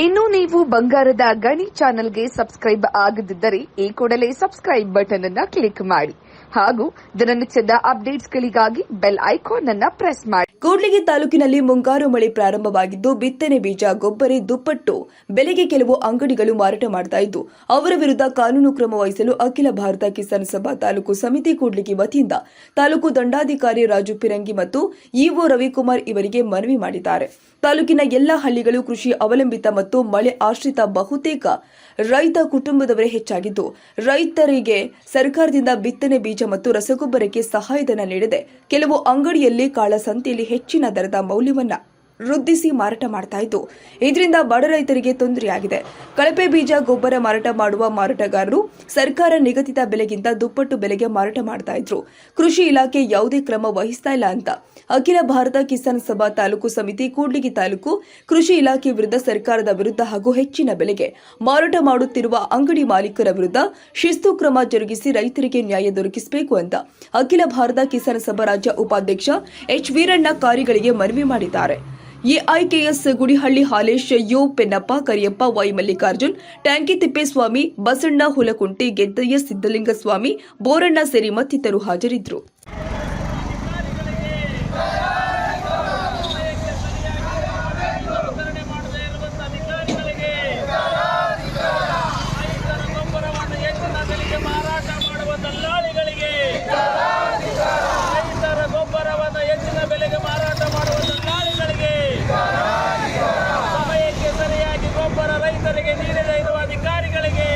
ಇನ್ನು ನೀವು ಬಂಗಾರದ ಗಣಿ ಚಾನೆಲ್ಗೆ ಸಬ್ಸ್ಕ್ರೈಬ್ ಆಗದಿದ್ದರೆ ಈ ಕೂಡಲೇ ಸಬ್ಸ್ಕ್ರೈಬ್ ಬಟನ್ ಅನ್ನು ಕ್ಲಿಕ್ ಮಾಡಿ ಹಾಗೂ ದಿನನಿತ್ಯದ ಅಪ್ಡೇಟ್ಸ್ಗಳಿಗಾಗಿ ಬೆಲ್ ಐಕಾನ್ ಅನ್ನು ಪ್ರೆಸ್ ಮಾಡಿ. ಕೂಡ್ಲಿಗಿ ತಾಲೂಕಿನಲ್ಲಿ ಮುಂಗಾರು ಮಳೆ ಪ್ರಾರಂಭವಾಗಿದ್ದು ಬಿತ್ತನೆ ಬೀಜ ಗೊಬ್ಬರ ದುಪ್ಪಟ್ಟು ಬೆಲೆಗೆ ಕೆಲವು ಅಂಗಡಿಗಳು ಮಾರಾಟ ಮಾಡ್ತಾ ಇದ್ದು ಅವರ ವಿರುದ್ಧ ಕಾನೂನು ಕ್ರಮ ವಹಿಸಲು ಅಖಿಲ ಭಾರತ ಕಿಸಾನ್ ಸಭಾ ತಾಲೂಕು ಸಮಿತಿ ಕೂಡ್ಲಿಗಿ ವತಿಯಿಂದ ತಾಲೂಕು ದಂಡಾಧಿಕಾರಿ ರಾಜು ಪಿರಂಗಿ ಮತ್ತು ಇಒ ರವಿಕುಮಾರ್ ಇವರಿಗೆ ಮನವಿ ಮಾಡಿದ್ದಾರೆ. ತಾಲೂಕಿನ ಎಲ್ಲ ಹಳ್ಳಿಗಳು ಕೃಷಿ ಅವಲಂಬಿತ ಮತ್ತು ಮಳೆ ಆಶ್ರಿತ ಬಹುತೇಕ ರೈತ ಕುಟುಂಬದವರೇ ಹೆಚ್ಚಾಗಿದ್ದು ರೈತರಿಗೆ ಸರ್ಕಾರದಿಂದ ಬಿತ್ತನೆ ಬೀಜ ಮತ್ತು ರಸಗೊಬ್ಬರಕ್ಕೆ ಸಹಾಯಧನ ನೀಡದೆ ಕೆಲವು ಅಂಗಡಿಯಲ್ಲಿ ಕಾಳಸಂತೆಯಲ್ಲಿ ಹೆಚ್ಚಿನ ದರದ ಮೌಲ್ಯವನ್ನ ವೃದ್ಧಿಸಿ ಮಾರಾಟ ಮಾಡ್ತಾ ಇದ್ದು ಇದರಿಂದ ಬಡ ರೈತರಿಗೆ ತೊಂದರೆಯಾಗಿದೆ. ಕಳಪೆ ಬೀಜ ಗೊಬ್ಬರ ಮಾರಾಟ ಮಾಡುವ ಮಾರಾಟಗಾರರು ಸರ್ಕಾರ ನಿಗದಿತ ಬೆಲೆಗಿಂತ ದುಪ್ಪಟ್ಟು ಬೆಲೆಗೆ ಮಾರಾಟ ಮಾಡ್ತಾ ಇದ್ರು. ಕೃಷಿ ಇಲಾಖೆ ಯಾವುದೇ ಕ್ರಮ ವಹಿಸ್ತಾ ಇಲ್ಲ ಅಂತ ಅಖಿಲ ಭಾರತ ಕಿಸಾನ್ ಸಭಾ ತಾಲೂಕು ಸಮಿತಿ ಕೂಡ್ಲಿಗಿ ತಾಲೂಕು ಕೃಷಿ ಇಲಾಖೆ ವಿರುದ್ಧ ಸರ್ಕಾರದ ವಿರುದ್ಧ ಹಾಗೂ ಹೆಚ್ಚಿನ ಬೆಲೆಗೆ ಮಾರಾಟ ಮಾಡುತ್ತಿರುವ ಅಂಗಡಿ ಮಾಲೀಕರ ವಿರುದ್ಧ ಶಿಸ್ತು ಕ್ರಮ ಜರುಗಿಸಿ ರೈತರಿಗೆ ನ್ಯಾಯ ದೊರಕಿಸಬೇಕು ಅಂತ ಅಖಿಲ ಭಾರತ ಕಿಸಾನ್ ಸಭಾ ರಾಜ್ಯ ಉಪಾಧ್ಯಕ್ಷ ಎಚ್ ವೀರಣ್ಣ ಕಾರಿಗಳಿಗೆ ಮನವಿ ಮಾಡಿದ್ದಾರೆ. AIKS Gudihalli Halesh, U Pennappa, Kariyappa, Y Mallikarjun, Tanki Tippeswamy, Basanna Hulakunti, Geddayya Siddalingaswamy, Boranna ಸೇರಿ ಮತ್ತಿತರರು ಹಾಜರಿದ್ದರು. ರೈತರಿಗೆ ನೀಡದೇ ಇರುವ ಅಧಿಕಾರಿಗಳಿಗೆ,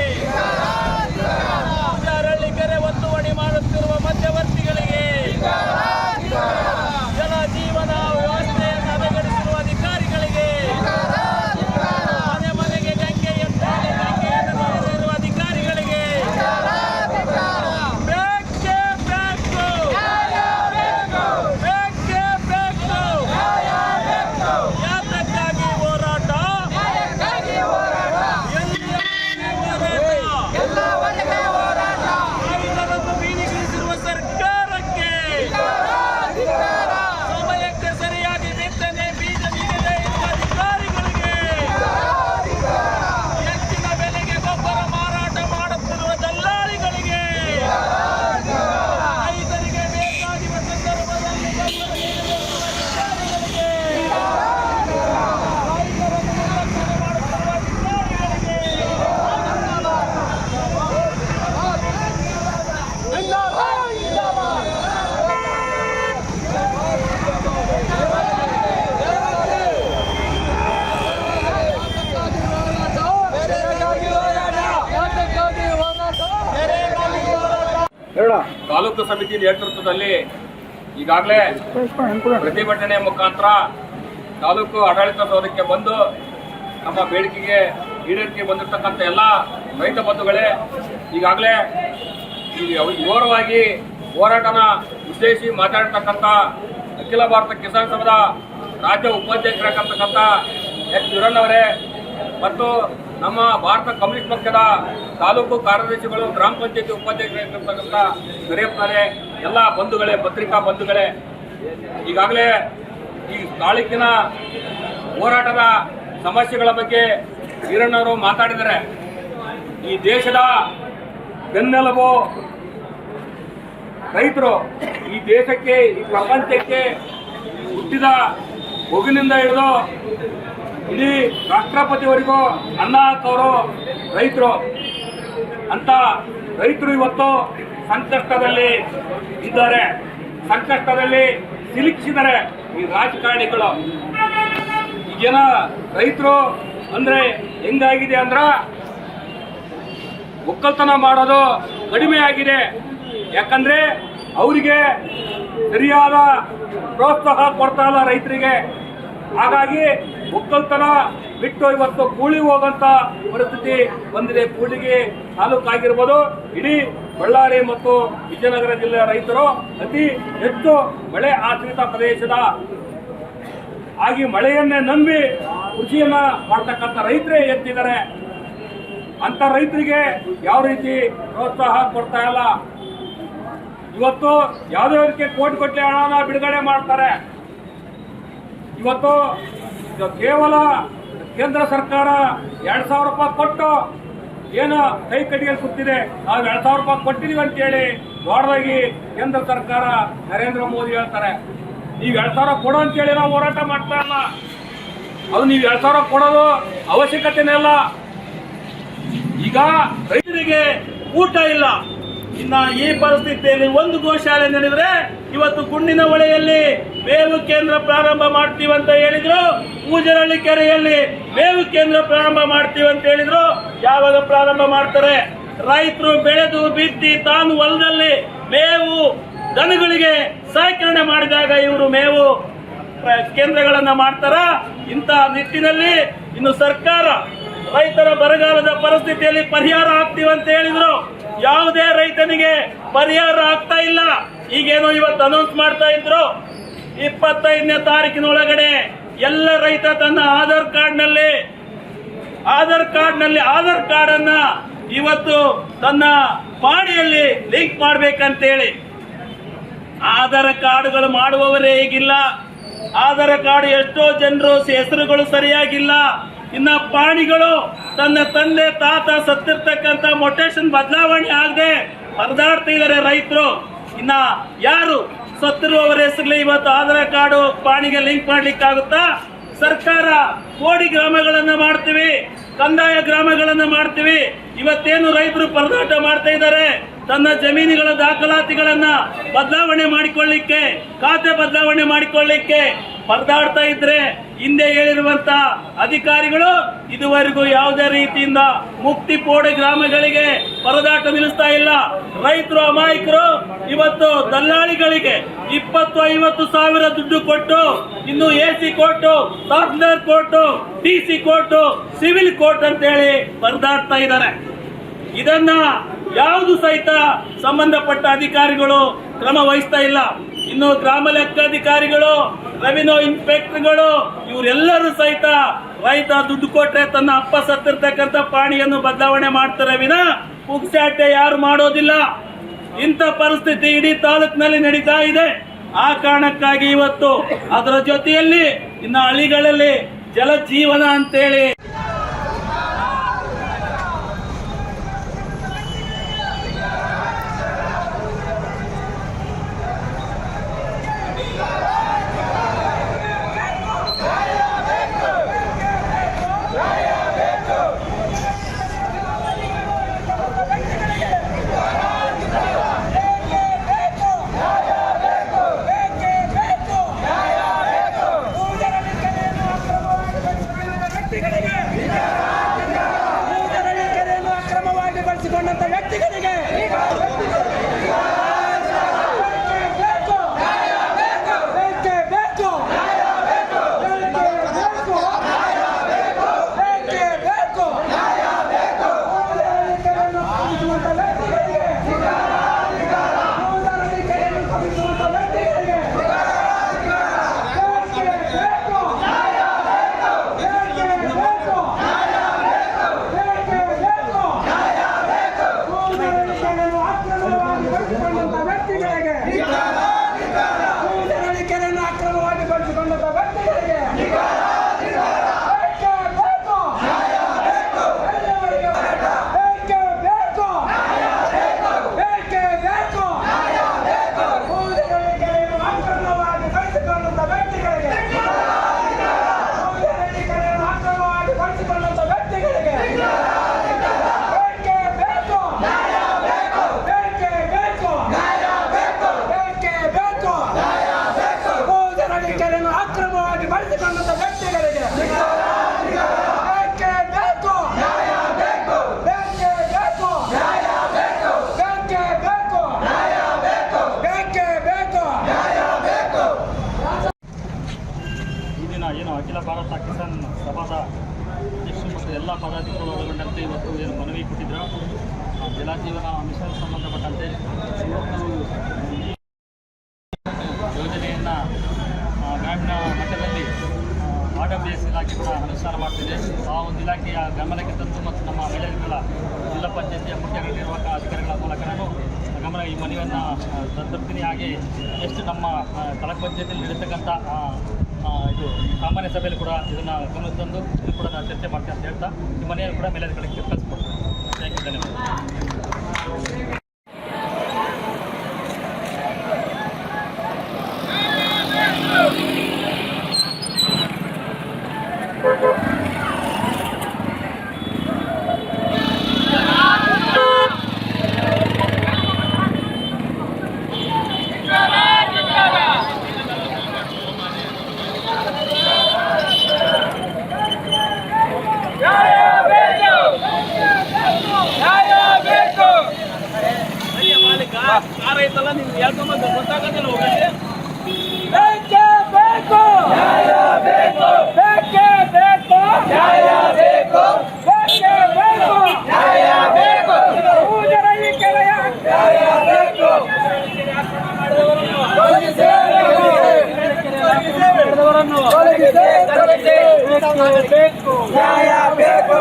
ಕೆರೆ ಒತ್ತುವರಿ ಮಾಡುತ್ತಿರುವ ಮಧ್ಯವರ್ತಿಗಳಿಗೆ, ಜಲ ಜೀವನ ವ್ಯವಸ್ಥೆಯನ್ನು ಹದಗೆಡಿಸಿರುವ ಅಧಿಕಾರಿಗಳಿಗೆ, ಮನೆ ಮನೆಗೆ ಗಂಗೆಯನ್ನು ನೀಡದಿರುವ ಅಧಿಕಾರಿಗಳಿಗೆ ಬೇಕೇ ಬೇಕು, ಬೇಕೇ ಬೇಕು. ಯಾತಕ್ಕಾಗಿ ಹೋರಾಟ? ರೈತರನ್ನು ಬೀದಿಗಿಳಿಸಿರುವ ಸರ್ಕಾರಕ್ಕೆ, ಸಮಯಕ್ಕೆ ಸರಿಯಾಗಿ ಬಿತ್ತನೆ ಬೀಜ ನೀಡದೇ ಇರುವ ಅಧಿಕಾರಿಗಳಿಗೆ, ಹೆಚ್ಚಿನ ಬೆಲೆಗೆ ಗೊಬ್ಬರ ಮಾರಾಟ ಮಾಡುತ್ತಿರುವ ದಲ್ಲಾಳಿಗಳಿಗೆ, ರೈತರಿಗೆ ಬೇಕಾಗಿರುವ ಸಂದರ್ಭದಲ್ಲಿ ಗೊಬ್ಬರ ನೀಡದಿರುವ ಅಧಿಕಾರಿಗಳಿಗೆ, ರೈತರನ್ನು ನಿರ್ಲಕ್ಷ್ಯ ಮಾಡುತ್ತಿರುವ ಅಧಿಕಾರಿಗಳಿಗೆ ತಾಲೂಕು ಸಮಿತಿ ನೇತೃತ್ವದಲ್ಲಿ ಈಗಾಗಲೇ ಪ್ರತಿಭಟನೆ ಮುಖಾಂತರ ತಾಲೂಕು ಆಡಳಿತ ಸೌಧಕ್ಕೆ ಬಂದು ನಮ್ಮ ಬೇಡಿಕೆಗೆ ಈಡೇರಿಕೆ ಬಂದಿರತಕ್ಕಂಥ ಎಲ್ಲ ರೈತ ಬಂಧುಗಳೇ ಈಗಾಗಲೇ ವಿವರವಾಗಿ ಹೋರಾಟನ ಉದ್ದೇಶಿಸಿ ಮಾತಾಡಿರ್ತಕ್ಕಂಥ ಅಖಿಲ ಭಾರತ ಕಿಸಾನ್ ಸಭಾದ ರಾಜ್ಯ ಉಪಾಧ್ಯಕ್ಷರಾಗಿರ್ತಕ್ಕಂಥ ಎಚ್ ವೀರಣ್ಣವರೇ ಮತ್ತು ನಮ್ಮ ಭಾರತ ಕಮ್ಯುನಿಸ್ಟ್ ಪಕ್ಷದ ತಾಲೂಕು ಕಾರ್ಯದರ್ಶಿಗಳು, ಗ್ರಾಮ ಪಂಚಾಯತಿ ಉಪಾಧ್ಯಕ್ಷರಾಗಿರ್ತಕ್ಕಂಥ ಕರಿಯಪ್ಪನವರೇ, ಎಲ್ಲ ಬಂಧುಗಳೇ, ಪತ್ರಿಕಾ ಬಂಧುಗಳೇ, ಈಗಾಗಲೇ ಈ ತಾಲೂಕಿನ ಹೋರಾಟದ ಸಮಸ್ಯೆಗಳ ಬಗ್ಗೆ ವೀರಣ್ಣವರು ಮಾತಾಡಿದ್ದಾರೆ. ಈ ದೇಶದ ಬೆನ್ನೆಲುಬು ರೈತರು. ಈ ದೇಶಕ್ಕೆ, ಈ ಪ್ರಪಂಚಕ್ಕೆ ಹುಟ್ಟಿದ ಮಗುವಿನಿಂದ ಹಿಡಿದು ಇಡೀ ರಾಷ್ಟ್ರಪತಿವರೆಗೂ ಅನ್ನ ಹಾಕೋರು ರೈತರು. ಅಂತ ರೈತರು ಇವತ್ತು ಸಂಕಷ್ಟದಲ್ಲಿ ಇದ್ದಾರೆ, ಸಂಕಷ್ಟದಲ್ಲಿ ಸಿಲುಕಿಸಿದ್ದಾರೆ ಈ ರಾಜಕಾರಣಿಗಳು. ಈಗೇನ ರೈತರು ಅಂದ್ರೆ ಹೆಂಗಾಗಿದೆ ಅಂದ್ರ ಒಕ್ಕಲ್ತನ ಮಾಡೋದು ಕಡಿಮೆ ಆಗಿದೆ. ಯಾಕಂದ್ರೆ ಅವರಿಗೆ ಸರಿಯಾದ ಪ್ರೋತ್ಸಾಹ ಕೊಡ್ತಾ ಇಲ್ಲ ರೈತರಿಗೆ. ಹಾಗಾಗಿ ಒಕ್ಕಲ್ತನ ಬಿಟ್ಟು ಇವತ್ತು ಕೂಲಿ ಹೋಗಂತ ಪರಿಸ್ಥಿತಿ ಬಂದಿದೆ. ಕೂಲಿಗೆ ತಾಲೂಕಾಗಿರ್ಬೋದು, ಇಡೀ ಬಳ್ಳಾರಿ ಮತ್ತು ವಿಜಯನಗರ ಜಿಲ್ಲೆಯ ರೈತರು ಅತಿ ಹೆಚ್ಚು ಮಳೆ ಆಶ್ರಿತ ಪ್ರದೇಶದ ಆಗಿ ಮಳೆಯನ್ನೇ ನಂಬಿ ಕೃಷಿಯನ್ನ ಮಾಡ್ತಕ್ಕಂಥ ರೈತರೇ ಎತ್ತಿದ್ದಾರೆ. ಅಂತ ರೈತರಿಗೆ ಯಾವ ರೀತಿ ಪ್ರೋತ್ಸಾಹ ಕೊಡ್ತಾ ಇಲ್ಲ. ಇವತ್ತು ಯಾವುದೇ ಕೋಟಿ ಹಣನ ಬಿಡುಗಡೆ ಮಾಡ್ತಾರೆ. ಇವತ್ತು ಕೇವಲ ಕೇಂದ್ರ ಸರ್ಕಾರ 2,000 ರೂಪಾಯಿ ಕೊಟ್ಟು ಏನು ಕೈ ಕಟ್ಟಿಗೆ ಸುತ್ತಿದೆ, ನಾವು 2,000 ರೂಪಾಯಿ ಕೊಟ್ಟಿದೀವಿ ಅಂತೇಳಿ ದೊಡ್ಡದಾಗಿ ಕೇಂದ್ರ ಸರ್ಕಾರ ನರೇಂದ್ರ ಮೋದಿ ಹೇಳ್ತಾರೆ. ನೀವು 2,000 ಕೊಡೋ ಅಂತೇಳಿ ನಾವು ಹೋರಾಟ ಮಾಡ್ತಾ ಇಲ್ಲ. ಅದು ನೀವು 2,000 ಕೊಡೋದು ಅವಶ್ಯಕತೆನೇ ಇಲ್ಲ. ಈಗ ರೈತರಿಗೆ ಊಟ ಇಲ್ಲ. ಇನ್ನ ಈ ಪರಿಸ್ಥಿತಿಯಲ್ಲಿ ಒಂದು ಗೋಶಾಲೆ ನಡೆದ್ರೆ ಇವತ್ತು ಗುಂಡಿನ ಹೊಳೆಯಲ್ಲಿ ಮೇವು ಕೇಂದ್ರ ಪ್ರಾರಂಭ ಮಾಡ್ತೀವಿ ಅಂತ ಹೇಳಿದ್ರು, ಮೂಜರಹಳ್ಳಿ ಕೆರೆಯಲ್ಲಿ ಮೇವು ಕೇಂದ್ರ ಪ್ರಾರಂಭ ಮಾಡ್ತೀವಿ ಅಂತ ಹೇಳಿದ್ರು. ಯಾವಾಗ ಪ್ರಾರಂಭ ಮಾಡ್ತಾರೆ? ರೈತರು ಬೆಳೆದು ಬಿತ್ತಿ ತಾನು ಹೊಲದಲ್ಲಿ ಮೇವು ದನಗಳಿಗೆ ಸಾಕಣೆ ಮಾಡಿದಾಗ ಇವರು ಮೇವು ಕೇಂದ್ರಗಳನ್ನ ಮಾಡ್ತಾರ. ಇಂಥ ನಿಟ್ಟಿನಲ್ಲಿ ಇನ್ನು ಸರ್ಕಾರ ರೈತರ ಬರಗಾಲದ ಪರಿಸ್ಥಿತಿಯಲ್ಲಿ ಪರಿಹಾರ ಆಗ್ತೀವಿ ಅಂತ ಹೇಳಿದ್ರು. ಯಾವುದೇ ರೈತನಿಗೆ ಪರಿಹಾರ ಆಗ್ತಾ ಇಲ್ಲ. ಈಗೇನೋ ಇವತ್ತು ಅನೌನ್ಸ್ ಮಾಡ್ತಾ ಇದ್ರು, 25ನೇ ತಾರೀಕಿನೊಳಗಡೆ ಎಲ್ಲ ರೈತ ತನ್ನ ಆಧಾರ್ ಕಾರ್ಡ್ ಅನ್ನ ಇವತ್ತು ತನ್ನ ಪಾಣಿಯಲ್ಲಿ ಲಿಂಕ್ ಮಾಡ್ಬೇಕಂತೇಳಿ. ಆಧಾರ್ ಕಾರ್ಡ್ಗಳು ಮಾಡುವವರೇ ಈಗಿಲ್ಲ. ಆಧಾರ್ ಕಾರ್ಡ್ ಎಷ್ಟೋ ಜನರು ಹೆಸರುಗಳು ಸರಿಯಾಗಿಲ್ಲ. ಇನ್ನ ಪಾಣಿಗಳು ತನ್ನ ತಂದೆ ತಾತ ಸತ್ತಿರ್ತಕ್ಕಂಥ ಮೊಟೇಶನ್ ಬದಲಾವಣೆ ಆಗದೆ ಪರದಾಡ್ತಾ ಇದ್ದಾರೆ ರೈತರು. ಇನ್ನ ಯಾರು ಸತ್ತಿರುವವರ ಹೆಸರಲ್ಲಿ ಇವತ್ತು ಆಧಾರ್ ಕಾರ್ಡು ಪಾಣಿಗೆ ಲಿಂಕ್ ಮಾಡ್ಲಿಕ್ಕಾಗುತ್ತಾ? ಸರ್ಕಾರ ಕೋಡಿ ಗ್ರಾಮಗಳನ್ನ ಮಾಡ್ತೀವಿ, ಕಂದಾಯ ಗ್ರಾಮಗಳನ್ನ ಮಾಡ್ತೀವಿ. ಇವತ್ತೇನು ರೈತರು ಪರದಾಟ ಮಾಡ್ತಾ ಇದ್ದಾರೆ, ತನ್ನ ಜಮೀನುಗಳ ದಾಖಲಾತಿಗಳನ್ನ ಬದಲಾವಣೆ ಮಾಡಿಕೊಳ್ಳಿಕ್ಕೆ, ಖಾತೆ ಬದಲಾವಣೆ ಮಾಡಿಕೊಳ್ಳಿಕ್ಕೆ ಪರದಾಡ್ತಾ ಇದ್ರೆ ಹಿಂದೆ ಹೇಳಿರುವಂತ ಅಧಿಕಾರಿಗಳು ಇದುವರೆಗೂ ಯಾವುದೇ ರೀತಿಯಿಂದ ಮುಕ್ತಿ ಪೋಡೆ ಗ್ರಾಮಗಳಿಗೆ ಪರದಾಟ ನಿಲ್ಲಿಸ್ತಾ ಇಲ್ಲ. ರೈತರು ಅಮಾಯಕರು ಇವತ್ತು ದಲ್ಲಾಳಿಗಳಿಗೆ 20-50 ಸಾವಿರ ದುಡ್ಡು ಕೊಟ್ಟು ಇನ್ನು AC court, software court, DC court, civil court ಅಂತ ಹೇಳಿ ಪರದಾಡ್ತಾ ಇದ್ದಾರೆ. ಇದನ್ನ ಯಾವುದು ಸಹಿತ ಸಂಬಂಧಪಟ್ಟ ಅಧಿಕಾರಿಗಳು ಕ್ರಮ ವಹಿಸ್ತಾ ಇಲ್ಲ. ಇನ್ನು ಗ್ರಾಮ ಲೆಕ್ಕಾಧಿಕಾರಿಗಳು, ರೆವಿನ್ಯೂ ಇನ್ಸ್ಪೆಕ್ಟರ್ಗಳು ಇವರೆಲ್ಲರೂ ಸಹಿತ ರೈತ ದುಡ್ಡು ಕೊಟ್ರೆ ತನ್ನ ಅಪ್ಪ ಸತ್ತಿರ್ತಕ್ಕಂಥ ಪಾಣಿಯನ್ನು ಬದಲಾವಣೆ ಮಾಡ್ತಾರೆ ವಿನ ಪುಕ್ಸಾಟೆ ಯಾರು ಮಾಡೋದಿಲ್ಲ. ಇಂಥ ಪರಿಸ್ಥಿತಿ ಇಡೀ ತಾಲೂಕಿನಲ್ಲಿ ನಡೀತಾ ಇದೆ. ಆ ಕಾರಣಕ್ಕಾಗಿ ಇವತ್ತು ಅದರ ಜೊತೆಯಲ್ಲಿ ಇನ್ನು ಹಳ್ಳಿಗಳಲ್ಲಿ ಜಲಜೀವನ ಅಂತೇಳಿ ಅಕ್ರಮವಾಗಿ ಬಳಸಿಕೊಂಡಂತ ವ್ಯಕ್ತಿಗಳಿಗೆ ಏನು ಅಖಿಲ ಭಾರತ ಕಿಸಾನ್ ಸಭಾದ ಅಧ್ಯಕ್ಷರು ಮತ್ತು ಎಲ್ಲ ಪದಾಧಿಕಾರಿಗಳು ಒಳಗೊಂಡಂತೆ ಇವತ್ತು ಏನು ಮನವಿ ಕೊಟ್ಟಿದ್ರು ಜಲಜೀವನ ಮಿಷನ್ ಸಂಬಂಧಪಟ್ಟಂತೆ ಇವತ್ತು ಈ ಯೋಜನೆಯನ್ನು ಗ್ರಾಮೀಣ ಮಟ್ಟದಲ್ಲಿ RWS ಇಲಾಖೆ ಕೂಡ ಅನುಷ್ಠಾನ ಮಾಡ್ತಿದೆ. ಆ ಒಂದು ಇಲಾಖೆಯ ಗಮನಕ್ಕೆ ತಂದು ಮತ್ತು ನಮ್ಮ ಮಹಿಳೆಯರುಗಳ ಜಿಲ್ಲಾ ಪಂಚಾಯತಿಯ ಮುಖ್ಯ ನಿರ್ವಾಹಕ ಅಧಿಕಾರಿಗಳ ಮೂಲಕ ನಾನು ಗಮನ ಈ ಮನವಿಯನ್ನು ತರ್ತೀನಿ. ಹಾಗೆ ಎಷ್ಟು ನಮ್ಮ ತಾಲೂಕು ಪಂಚಾಯತಿಯಲ್ಲಿ ನಡೀತಕ್ಕಂಥ ಇದು ಈ ಸಾಮಾನ್ಯ ಸಭೆಯಲ್ಲಿ ಕೂಡ ಇದನ್ನು ಗಮನ ತಂದು ಇದು ಕೂಡ ನಾವು ಚರ್ಚೆ ಮಾಡ್ತೀವಿ ಅಂತ ಹೇಳ್ತಾ ಈ ಮನೆಯನ್ನು ಕೂಡ ಮೇಲಧಿಕಾರಿಗೆ ಕಳಿಸ್ಕೊಡ್ತೀವಿ. ಥ್ಯಾಂಕ್ ಯು, ಧನ್ಯವಾದ. ಕಾರ ಐತಲ್ಲ ನೀವು ಹೇಳ್ಕೊಂಬಂದು ಗೊತ್ತಾಗೋದಿಲ್ಲ ಹೋಗಕ್ಕೆ. ಬೇಕೇ ಬೇಕು ನ್ಯಾಯ ಬೇಕು, ಬೇಕೇ ಬೇಕು ನ್ಯಾಯ ಬೇಕು, ಬೇಕೇ ಬೇಕು ನ್ಯಾಯ ಬೇಕು, ಭೂಜರ ಈ ಕೆರೆಯ ನ್ಯಾಯ ಬೇಕು, ತೊಲಗಿಸೇ ಬೇಕು ನ್ಯಾಯ ಬೇಕು.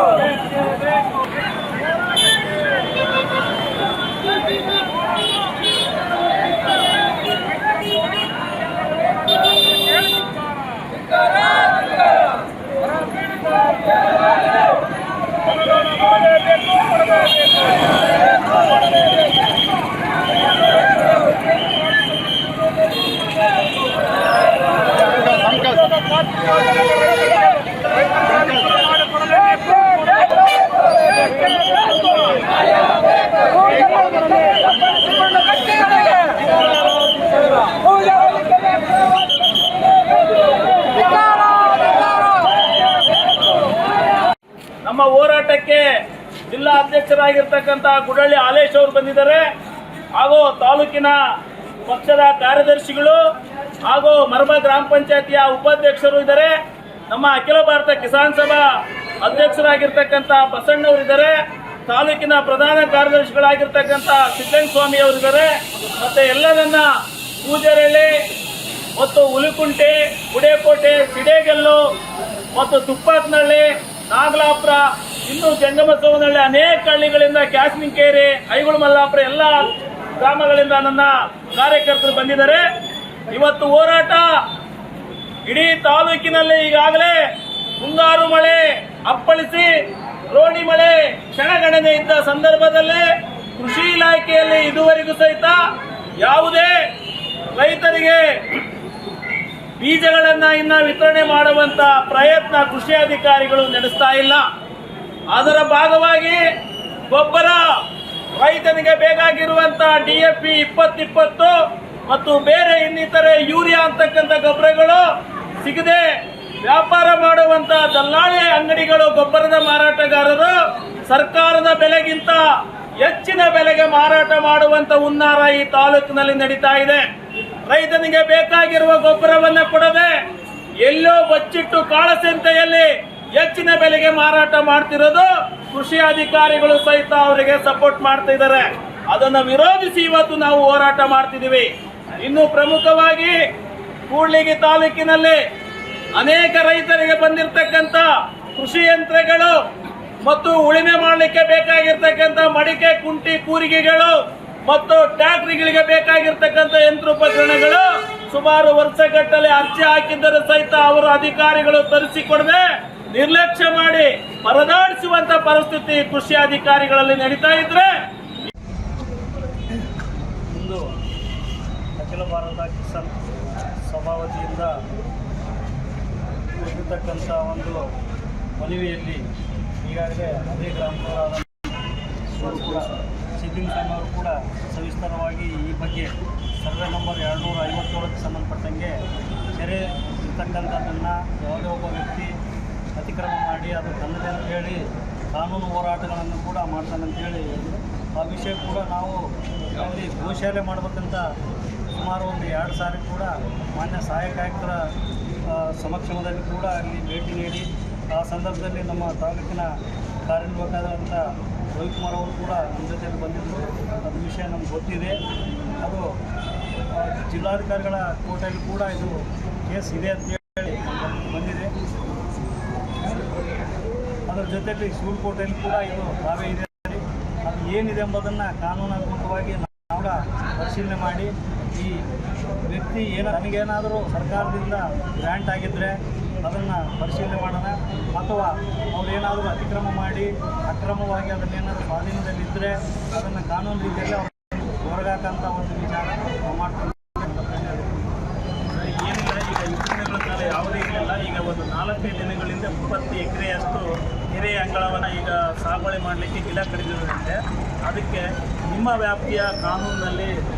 ನಮ್ಮ ಹೋರಾಟಕ್ಕೆ ಜಿಲ್ಲಾ ಅಧ್ಯಕ್ಷರಾಗಿರ್ತಕ್ಕಂಥ ಗುಡಳ್ಳಿ ಹಾಲೇಶ್ ಅವರು ಬಂದಿದ್ದಾರೆ. ಹಾಗೂ ತಾಲೂಕಿನ ಪಕ್ಷದ ಕಾರ್ಯದರ್ಶಿಗಳು ಹಾಗೂ ಮರ್ಮ ಗ್ರಾಮ ಪಂಚಾಯತಿಯ ಉಪಾಧ್ಯಕ್ಷರು ಇದ್ದಾರೆ. ನಮ್ಮ ಅಖಿಲ ಭಾರತ ಕಿಸಾನ್ ಸಭಾ ಅಧ್ಯಕ್ಷರಾಗಿರ್ತಕ್ಕಂಥ ಬಸಣ್ಣವರು ಇದ್ದಾರೆ. ತಾಲೂಕಿನ ಪ್ರಧಾನ ಕಾರ್ಯದರ್ಶಿಗಳಾಗಿರ್ತಕ್ಕಂಥ ಸಿದ್ದಸ್ವಾಮಿ ಅವರಿದ್ದಾರೆ. ಮತ್ತೆ ಎಲ್ಲರನ್ನ ಪೂಜಾರಳ್ಳಿ ಮತ್ತು ಹುಲಿಕುಂಟೆ, ಗುಡೇಕೋಟೆ, ಸಿಡೇಗಲ್ಲು ಮತ್ತು ತುಪ್ಪಾತ್ನಹಳ್ಳಿ, ನಾಗಲಾಪುರ, ಇನ್ನು ಜಂಗಮಸವನಹಳ್ಳಿ ಅನೇಕ ಹಳ್ಳಿಗಳಿಂದ, ಕ್ಯಾಸ್ಮಿಂಕೇರಿ, ಐಗುಳು ಮಲ್ಲಾಪುರ ಎಲ್ಲ ಗ್ರಾಮಗಳಿಂದ ನನ್ನ ಕಾರ್ಯಕರ್ತರು ಬಂದಿದ್ದಾರೆ. ಇವತ್ತು ಹೋರಾಟ ಇಡೀ ತಾಲೂಕಿನಲ್ಲಿ ಈಗಾಗಲೇ ಮುಂಗಾರು ಮಳೆ ಅಪ್ಪಳಿಸಿ ರೋಣಿ ಮಳೆ ಕ್ಷಣಗಣನೆ ಇದ್ದ ಸಂದರ್ಭದಲ್ಲಿ ಕೃಷಿ ಇಲಾಖೆಯಲ್ಲಿ ಇದುವರೆಗೂ ಸಹಿತ ಯಾವುದೇ ರೈತರಿಗೆ ಬೀಜಗಳನ್ನ ಇನ್ನ ವಿತರಣೆ ಮಾಡುವಂತ ಪ್ರಯತ್ನ ಕೃಷಿ ಅಧಿಕಾರಿಗಳು ನಡೆಸ್ತಾ ಇಲ್ಲ. ಅದರ ಭಾಗವಾಗಿ ಗೊಬ್ಬರ ರೈತನಿಗೆ ಬೇಕಾಗಿರುವಂತ DAP 2020 ಮತ್ತು ಬೇರೆ ಇನ್ನಿತರೆ ಯೂರಿಯಾ ಅಂತಕ್ಕಂಥ ಗೊಬ್ಬರಗಳು ಸಿಗದೆ ವ್ಯಾಪಾರ ಮಾಡುವಂತ ದಲ್ಲಾಳಿ ಅಂಗಡಿಗಳು, ಗೊಬ್ಬರದ ಮಾರಾಟಗಾರರು ಸರ್ಕಾರದ ಬೆಲೆಗಿಂತ ಹೆಚ್ಚಿನ ಬೆಲೆಗೆ ಮಾರಾಟ ಮಾಡುವಂತ ಹುನ್ನಾರ ಈ ತಾಲೂಕಿನಲ್ಲಿ ನಡೀತಾ ಇದೆ. ರೈತನಿಗೆ ಬೇಕಾಗಿರುವ ಗೊಬ್ಬರವನ್ನ ಕೊಡದೆ ಎಲ್ಲೋ ಬಚ್ಚಿಟ್ಟು ಕಾಳಸಂತೆಯಲ್ಲಿ ಹೆಚ್ಚಿನ ಬೆಲೆಗೆ ಮಾರಾಟ ಮಾಡ್ತಿರೋದು ಕೃಷಿ ಅಧಿಕಾರಿಗಳು ಸಹಿತ ಅವರಿಗೆ ಸಪೋರ್ಟ್ ಮಾಡ್ತಾ ಇದ್ದಾರೆ. ಅದನ್ನ ವಿರೋಧಿಸಿ ಇವತ್ತು ನಾವು ಹೋರಾಟ ಮಾಡ್ತಿದ್ದೀವಿ. ಇನ್ನು ಪ್ರಮುಖವಾಗಿ ಕೂಡ್ಲಿಗಿ ತಾಲೂಕಿನಲ್ಲಿ ಅನೇಕ ರೈತರಿಗೆ ಬಂದಿರತಕ್ಕಂತ ಕೃಷಿ ಯಂತ್ರಗಳು ಮತ್ತು ಉಳಿಮೆ ಮಾಡಲಿಕ್ಕೆ ಬೇಕಾಗಿರ್ತಕ್ಕಂಥ ಮಡಿಕೆ, ಕುಂಟಿ, ಕೂರಿಗೆಗಳು ಮತ್ತು ಟ್ರ್ಯಾಕ್ಟರ್ಗಳಿಗೆ ಬೇಕಾಗಿರ್ತಕ್ಕಂಥ ಯಂತ್ರೋಪಕರಣಗಳು ಸುಮಾರು ವರ್ಷಗಟ್ಟಲೆ ಅರ್ಜಿ ಹಾಕಿದ್ದರೂ ಸಹಿತ ಅವರು ಅಧಿಕಾರಿಗಳು ತರಿಸಿಕೊಡದೆ ನಿರ್ಲಕ್ಷ್ಯ ಮಾಡಿ ಪರದಾಡಿಸುವಂತ ಪರಿಸ್ಥಿತಿ ಕೃಷಿ ಅಧಿಕಾರಿಗಳಲ್ಲಿ ನಡೀತಾ ಇದ್ರೆ ಇಂದು ಅಖಿಲ ಭಾರತ ಕಿಸಾನ್ ಸಭಾ ವತಿಯಿಂದ ಇರತಕ್ಕಂಥ ಒಂದು ಮನವಿಯಲ್ಲಿ ಈಗಾಗಲೇ ಅದೇ ಗ್ರಾಮದವರಾದ ಕೂಡ ಸಿದ್ದಿಂಗ್ ಅವರು ಕೂಡ ಸವಿಸ್ತರವಾಗಿ ಈ ಬಗ್ಗೆ ಸರ್ವೆ ನಂಬರ್ 257ಕ್ಕೆ ಸಂಬಂಧಪಟ್ಟಂಗೆ ಕೆರೆ ಇರ್ತಕ್ಕಂಥದ್ದನ್ನು ಯಾವುದೇ ಒಬ್ಬ ವ್ಯಕ್ತಿ ಅತಿಕ್ರಮ ಮಾಡಿ ಅದು ತನ್ನದೇ ಅಂತ ಹೇಳಿ ಕಾನೂನು ಹೋರಾಟಗಳನ್ನು ಕೂಡ ಮಾಡ್ತಾನಂತೇಳಿ ಆ ವಿಷಯ ಕೂಡ ನಾವು ಅಲ್ಲಿ ಗೋಶಾಲೆ ಮಾಡಬೇಕಂತ ಸುಮಾರು ಒಂದು 2 ಸಾರಿ ಕೂಡ ಮಾನ್ಯ ಸಹಾಯಕ ಆಯುಕ್ತರ ಸಮಕ್ಷಮದಲ್ಲಿ ಕೂಡ ಅಲ್ಲಿ ಭೇಟಿ ನೀಡಿ ಆ ಸಂದರ್ಭದಲ್ಲಿ ನಮ್ಮ ತಾಲೂಕಿನ ಕಾರ್ಯನಿರ್ವಾಹಕರಾದಂಥ ರವಿಕುಮಾರ್ ಅವರು ಕೂಡ ನಮ್ಮ ಜೊತೆಯಲ್ಲಿ ಬಂದಿದ್ದರು. ಅದು ವಿಷಯ ನಮ್ಗೆ ಗೊತ್ತಿದೆ. ಅದು ಜಿಲ್ಲಾಧಿಕಾರಿಗಳ ಕೋರ್ಟಲ್ಲಿ ಕೂಡ ಇದು ಕೇಸ್ ಇದೆ ಅಂತೇಳಿ ಬಂದಿದೆ. ಅದರ ಜೊತೆಯಲ್ಲಿ ಸಿವಿಲ್ ಕೋರ್ಟಲ್ಲಿ ಕೂಡ ಇದು ದಾವೆ ಇದೆ. ಅದು ಏನಿದೆ ಎಂಬುದನ್ನು ಕಾನೂನಾತ್ಮಕವಾಗಿ ನಾವು ಕೂಡ ಪರಿಶೀಲನೆ ಮಾಡಿ ಈ ವ್ಯಕ್ತಿ ನನಗೇನಾದರೂ ಸರ್ಕಾರದಿಂದ ಗ್ರ್ಯಾಂಟ್ ಆಗಿದ್ದರೆ ಅದನ್ನು ಪರಿಶೀಲನೆ ಮಾಡೋಣ, ಅಥವಾ ಅವರೇನಾದರೂ ಅತಿಕ್ರಮ ಮಾಡಿ ಅಕ್ರಮವಾಗಿ ಅದನ್ನೇನಾದರೂ ಸ್ವಾಧೀನದಲ್ಲಿದ್ದರೆ ಅದನ್ನು ಕಾನೂನು ರೀತಿಯಲ್ಲಿ ಹೊರಗಾಕಂಥ ಒಂದು ವಿಚಾರ ನಾವು ಮಾಡ್ತೀವಿ. ಏನಿಲ್ಲ, ಈಗ 20 ದಿನಗಳ ಕಾಲ ಯಾವುದೇ ಇರಲಿಲ್ಲ. ಈಗ ಒಂದು 4-5 ದಿನಗಳಿಂದ 30 ಎಕರೆಯಷ್ಟು ಕೆರೆ ಅಂಗಳವನ್ನು ಈಗ ಸಾಗುವಳಿ ಮಾಡಲಿಕ್ಕೆ ಗಿಡ ಕಡಿದಿರುವಂತೆ, ಅದಕ್ಕೆ ನಿಮ್ಮ ವ್ಯಾಪ್ತಿಯ ಕಾನೂನಿನಲ್ಲಿ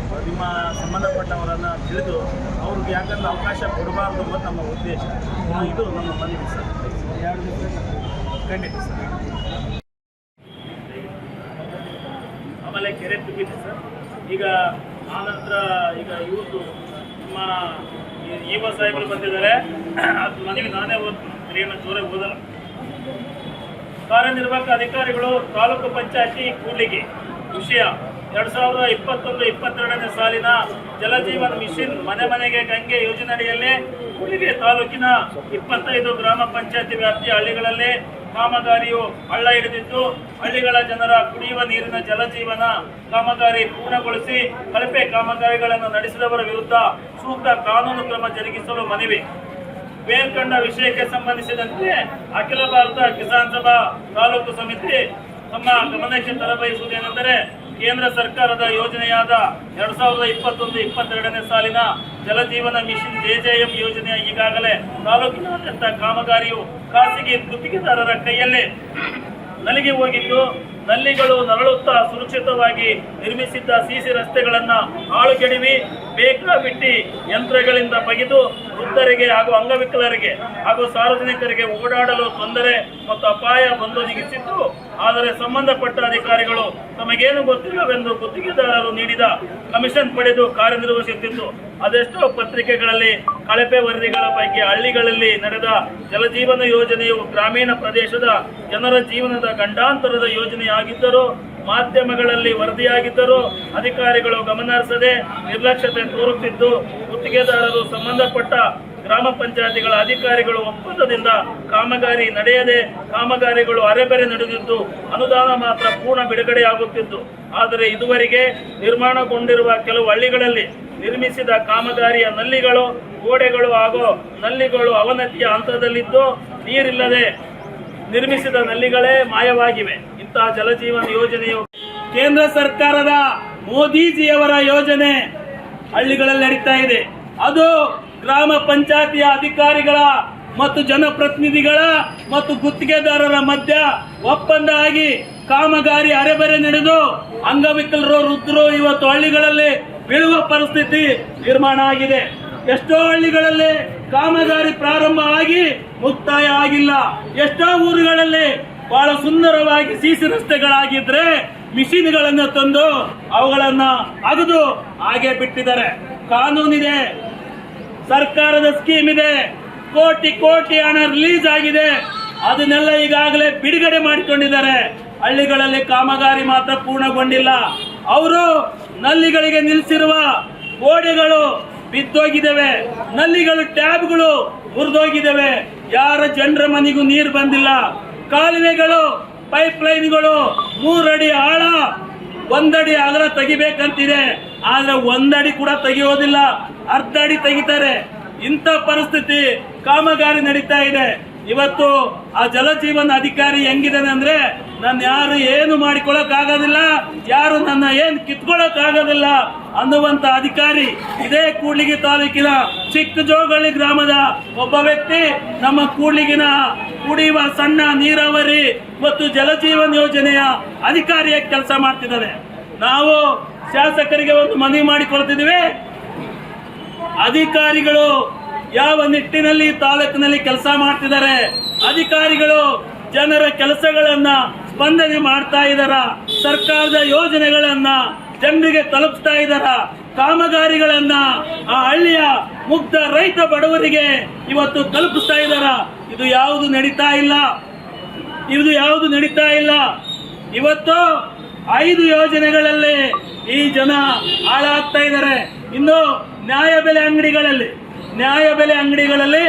ನಿಮ್ಮ ಸಂಬಂಧಪಟ್ಟವರನ್ನು ತಿಳಿದು ಅವ್ರಿಗೆ ಯಾಕಂದ್ರೆ ಅವಕಾಶ ಕೊಡಬಾರ್ದು ಅನ್ನೋದು ನಮ್ಮ ಉದ್ದೇಶ. ಇದು ನಮ್ಮ ಮನವಿ ಸರ್. 2 ದಿವಸ ಖಂಡಿತ ಸರ್. ಆಮೇಲೆ ಕೆರೆ ತುಂಬಿದೆ ಸರ್. ಈಗ ಆನಂತರ ಈಗ ಇವ್ರದ್ದು ನಮ್ಮ ಯುವ ಸಾಹೇಬರು ಬಂದಿದ್ದಾರೆ, ಅದು ಮನವಿ ನಾನೇ ಓದ್ತೀನಿ, ಜೋರೇ ಓದಲ್ಲ. ಕಾರ್ಯನಿರ್ವಾಹಕ ಅಧಿಕಾರಿಗಳು ತಾಲೂಕು ಪಂಚಾಯತಿ ಕೂಡ್ಲಿಗಿ ವಿಷಯ 2021-22ನೇ ಸಾಲಿನ ಜಲಜೀವನ ಮಿಷನ್ ಮನೆ ಮನೆಗೆ ಗಂಗೆ ಯೋಜನೆಯಡಿಯಲ್ಲಿ ಕೂಡ್ಲಿಗಿ ತಾಲೂಕಿನ 25 ಗ್ರಾಮ ಪಂಚಾಯತಿ ವ್ಯಾಪ್ತಿಯ ಹಳ್ಳಿಗಳಲ್ಲಿ ಕಾಮಗಾರಿಯು ಹಳ್ಳ ಹಿಡಿದಿದ್ದು, ಹಳ್ಳಿಗಳ ಜನರ ಕುಡಿಯುವ ನೀರಿನ ಜಲಜೀವನ ಕಾಮಗಾರಿ ಪೂರ್ಣಗೊಳಿಸಿ ಕಳಪೆ ಕಾಮಗಾರಿಗಳನ್ನು ನಡೆಸಿದವರ ವಿರುದ್ಧ ಸೂಕ್ತ ಕಾನೂನು ಕ್ರಮ ಜರುಗಿಸಲು ಮನವಿ. ಮೇಲ್ಕಂಡ ವಿಷಯಕ್ಕೆ ಸಂಬಂಧಿಸಿದಂತೆ ಅಖಿಲ ಭಾರತ ಕಿಸಾನ್ ಸಭಾ ತಾಲೂಕು ಸಮಿತಿ ತಮ್ಮ ಗಮನಕ್ಕೆ ತರಬಯಸುವುದೇನೆಂದರೆ, ಕೇಂದ್ರ ಸರ್ಕಾರದ ಯೋಜನೆಯಾದ 2021-22ನೇ ಸಾಲಿನ ಜಲಜೀವನ ಮಿಷನ್ JJM ಯೋಜನೆಯ ಈಗಾಗಲೇ ತಾಲೂಕಿನಾದ್ಯಂತ ಕಾಮಗಾರಿಯು ಖಾಸಗಿ ಗುತ್ತಿಗೆದಾರರ ಕೈಯಲ್ಲಿ ನಲಿಗೆ ಹೋಗಿದ್ದು, ನಲ್ಲಿಗಳು ನರಳುತ್ತಾ ಸುರಕ್ಷಿತವಾಗಿ ನಿರ್ಮಿಸಿದ್ದ ಸಿಸಿ ರಸ್ತೆಗಳನ್ನು ಹಾಳುಗೆಡವಿ ಬೇಕಾಬಿಟ್ಟಿ ಯಂತ್ರಗಳಿಂದ ಬಗೆದು ವೃದ್ಧರಿಗೆ ಹಾಗೂ ಅಂಗವಿಕಲರಿಗೆ ಹಾಗೂ ಸಾರ್ವಜನಿಕರಿಗೆ ಓಡಾಡಲು ತೊಂದರೆ ಮತ್ತು ಅಪಾಯ ಬಂದೊದಗಿಸಿದ್ದು, ಆದರೆ ಸಂಬಂಧಪಟ್ಟ ಅಧಿಕಾರಿಗಳು ತಮಗೇನು ಗೊತ್ತಿಲ್ಲವೆಂದು ಗುತ್ತಿಗೆದಾರರು ನೀಡಿದ ಕಮಿಷನ್ ಪಡೆದು ಕಾರ್ಯನಿರ್ವಹಿಸುತ್ತಿದ್ದು, ಅದೆಷ್ಟೋ ಪತ್ರಿಕೆಗಳಲ್ಲಿ ಕಳಪೆ ವರದಿಗಳ ಪೈಕಿ ಹಳ್ಳಿಗಳಲ್ಲಿ ನಡೆದ ಜಲಜೀವನ ಯೋಜನೆಯು ಗ್ರಾಮೀಣ ಪ್ರದೇಶದ ಜನರ ಜೀವನದ ಗಂಡಾಂತರದ ಯೋಜನೆಯಾಗಿದ್ದರೂ, ಮಾಧ್ಯಮಗಳಲ್ಲಿ ವರದಿಯಾಗಿದ್ದರೂ ಅಧಿಕಾರಿಗಳು ಗಮನಹರಿಸದೆ ನಿರ್ಲಕ್ಷ್ಯತೆ ತೋರುತ್ತಿದ್ದು, ಗುತ್ತಿಗೆದಾರರು ಸಂಬಂಧಪಟ್ಟ ಗ್ರಾಮ ಪಂಚಾಯತಿಗಳ ಅಧಿಕಾರಿಗಳು ಒಪ್ಪಂದದಿಂದ ಕಾಮಗಾರಿ ನಡೆಯದೆ ಕಾಮಗಾರಿಗಳು ಅರೆಬೆರೆ ನಡೆದಿದ್ದು, ಅನುದಾನ ಮಾತ್ರ ಪೂರ್ಣ ಬಿಡುಗಡೆಯಾಗುತ್ತಿದ್ದು, ಆದರೆ ಇದುವರೆಗೆ ನಿರ್ಮಾಣಗೊಂಡಿರುವ ಕೆಲವು ಹಳ್ಳಿಗಳಲ್ಲಿ ನಿರ್ಮಿಸಿದ ಕಾಮಗಾರಿಯ ನಲ್ಲಿಗಳು, ಗೋಡೆಗಳು ಹಾಗೂ ನಲ್ಲಿಗಳು ಅವನತಿಯ ಹಂತದಲ್ಲಿದ್ದು, ನೀರಿಲ್ಲದೆ ನಿರ್ಮಿಸಿದ ನಲ್ಲಿಗಳೇ ಮಾಯವಾಗಿವೆ. ಇಂತಹ ಜಲಜೀವನ ಯೋಜನೆಯು ಕೇಂದ್ರ ಸರ್ಕಾರದ ಮೋದಿಜಿಯವರ ಯೋಜನೆ ಹಳ್ಳಿಗಳಲ್ಲಿ ನಡೀತಾ ಇದೆ. ಅದು ಗ್ರಾಮ ಪಂಚಾಯತಿಯ ಅಧಿಕಾರಿಗಳ ಮತ್ತು ಜನಪ್ರತಿನಿಧಿಗಳ ಮತ್ತು ಗುತ್ತಿಗೆದಾರರ ಮಧ್ಯ ಒಪ್ಪಂದ ಆಗಿ ಕಾಮಗಾರಿ ಅರೆಬರೆ ನಡೆದು ಅಂಗವಿಕಲರು ವೃದ್ಧರು ಇವತ್ತು ಹಳ್ಳಿಗಳಲ್ಲಿ ಬೀಳುವ ಪರಿಸ್ಥಿತಿ ನಿರ್ಮಾಣ ಆಗಿದೆ. ಎಷ್ಟೋ ಹಳ್ಳಿಗಳಲ್ಲಿ ಕಾಮಗಾರಿ ಪ್ರಾರಂಭ ಆಗಿ ಮುಕ್ತಾಯ ಆಗಿಲ್ಲ. ಎಷ್ಟೋ ಊರುಗಳಲ್ಲಿ ಬಹಳ ಸುಂದರವಾಗಿ ಸಿಸಿ ರಸ್ತೆಗಳಾಗಿದ್ರೆ ಮಿಷಿನ್ಗಳನ್ನು ತಂದು ಅವುಗಳನ್ನ ಅಗದು ಹಾಗೆ ಬಿಟ್ಟಿದ್ದಾರೆ. ಕಾನೂನಿದೆ, ಸರ್ಕಾರದ ಸ್ಕೀಮ್ ಇದೆ, ಕೋಟಿ ಕೋಟಿ ಹಣ ರಿಲೀಸ್ ಆಗಿದೆ, ಅದನ್ನೆಲ್ಲ ಈಗಾಗಲೇ ಬಿಡುಗಡೆ ಮಾಡಿಕೊಂಡಿದ್ದಾರೆ. ಹಳ್ಳಿಗಳಲ್ಲಿ ಕಾಮಗಾರಿ ಮಾತ್ರ ಪೂರ್ಣಗೊಂಡಿಲ್ಲ. ಅವರು ನಲ್ಲಿಗಳಿಗೆ ನಿಲ್ಲಿಸಿರುವ ಗೋಡೆಗಳು ಬಿದ್ದೋಗಿದ್ದಾವೆ, ನಲ್ಲಿಗಳು ಟ್ಯಾಬ್ಗಳು ಮುರಿದೋಗಿದ್ದಾವೆ, ಯಾರ ಜನರ ಮನೆಗೂ ನೀರು ಬಂದಿಲ್ಲ. ಕಾಲುವೆಗಳು, ಪೈಪ್ ಲೈನ್ಗಳು 3 ಅಡಿ ಆಳ 1 ಅಡಿ ಅಗಲ ತೆಗಿಬೇಕಂತಿದೆ, ಆದ್ರೆ 1 ಅಡಿ ಕೂಡ ತೆಗೆಯೋದಿಲ್ಲ, ಅರ್ಧ ಅಡಿ ತೆಗಿತಾರೆ. ಇಂಥ ಪರಿಸ್ಥಿತಿ ಕಾಮಗಾರಿ ನಡೀತಾ ಇದೆ. ಇವತ್ತು ಆ ಜಲಜೀವನ ಅಧಿಕಾರಿ ಹೆಂಗಿದ್ದಾನೆ ಅಂದ್ರೆ, ನನ್ನ ಯಾರು ಏನು ಮಾಡಿಕೊಳ್ಳಕ್ ಆಗೋದಿಲ್ಲ, ಯಾರು ನನ್ನ ಏನ್ ಕಿತ್ಕೊಳ್ಳಕ್ ಆಗೋದಿಲ್ಲ ಅನ್ನುವಂತ ಅಧಿಕಾರಿ ಇದೇ ಕೂಡ್ಲಿಗಿ ತಾಲೂಕಿನ ಚಿಕ್ಕಜೋಗಳ್ಳಿ ಗ್ರಾಮದ ಒಬ್ಬ ವ್ಯಕ್ತಿ ನಮ್ಮ ಕೂಡ್ಲಿಗಿನ ಕುಡಿಯುವ ಸಣ್ಣ ನೀರಾವರಿ ಮತ್ತು ಜಲಜೀವನ ಯೋಜನೆಯ ಅಧಿಕಾರಿಯಾಗಿ ಕೆಲಸ ಮಾಡ್ತಿದ್ದಾರೆ. ನಾವು ಶಾಸಕರಿಗೆ ಒಂದು ಮನವಿ ಮಾಡಿಕೊಳ್ತಿದ್ದೀವಿ, ಅಧಿಕಾರಿಗಳು ಯಾವ ನಿಟ್ಟಿನಲ್ಲಿ ತಾಲೂಕಿನಲ್ಲಿ ಕೆಲಸ ಮಾಡ್ತಿದ್ದಾರೆ, ಅಧಿಕಾರಿಗಳು ಜನರ ಕೆಲಸಗಳನ್ನ ಸ್ಪಂದನೆ ಮಾಡ್ತಾ ಇದ್ದಾರ, ಸರ್ಕಾರದ ಯೋಜನೆಗಳನ್ನ ಜನರಿಗೆ ತಲುಪಿಸ್ತಾ ಇದ್ದಾರ, ಕಾಮಗಾರಿಗಳನ್ನ ಆ ಹಳ್ಳಿಯ ಮುಗ್ಧ ರೈತ ಬಡವರಿಗೆ ಇವತ್ತು ತಲುಪಿಸ್ತಾ ಇದ್ದಾರ. ಇದು ಯಾವುದು ನಡೀತಾ ಇಲ್ಲ. ಇವತ್ತು 5 ಯೋಜನೆಗಳಲ್ಲಿ ಈ ಜನ ಹಾಳಾಗ್ತಾ ಇದ್ದಾರೆ. ಇನ್ನು ನ್ಯಾಯಬೆಲೆ ಅಂಗಡಿಗಳಲ್ಲಿ